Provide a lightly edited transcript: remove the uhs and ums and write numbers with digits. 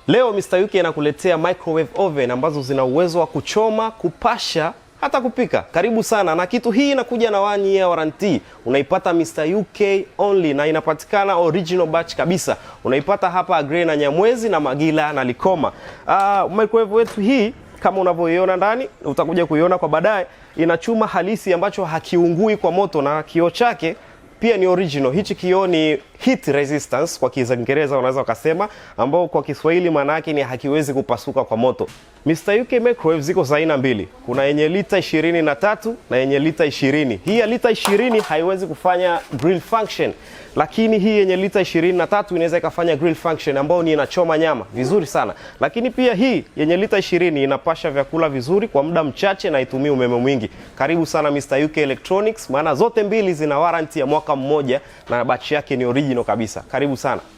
Leo mrUK anakuletea microwave oven ambazo zina uwezo wa kuchoma, kupasha, hata kupika. Karibu sana, na kitu hii inakuja na 1 year warranty. Unaipata mrUK only na inapatikana original batch kabisa. Unaipata hapa Agree na Nyamwezi na Magila na Likoma. Microwave wetu hii kama unavyoiona ndani, utakuja kuiona kwa baadaye, ina chuma halisi ambacho hakiungui kwa moto na kioo chake pia ni original. Hichi kioo ni heat resistance kwa Kiingereza unaweza ukasema, ambao kwa Kiswahili maana yake ni hakiwezi kupasuka kwa moto. mrUK microwave ziko za aina mbili. Kuna yenye lita 23 na yenye lita 20. Hii ya lita 20 haiwezi kufanya grill function, lakini hii yenye lita 23 inaweza ikafanya grill function, ambao ni inachoma nyama vizuri sana. Lakini pia hii yenye lita 20 inapasha vyakula vizuri kwa muda mchache na itumie umeme mwingi. Karibu sana mrUK Electronics, maana zote mbili zina warranty ya mwaka mmoja na batch yake ni original kabisa. Karibu sana.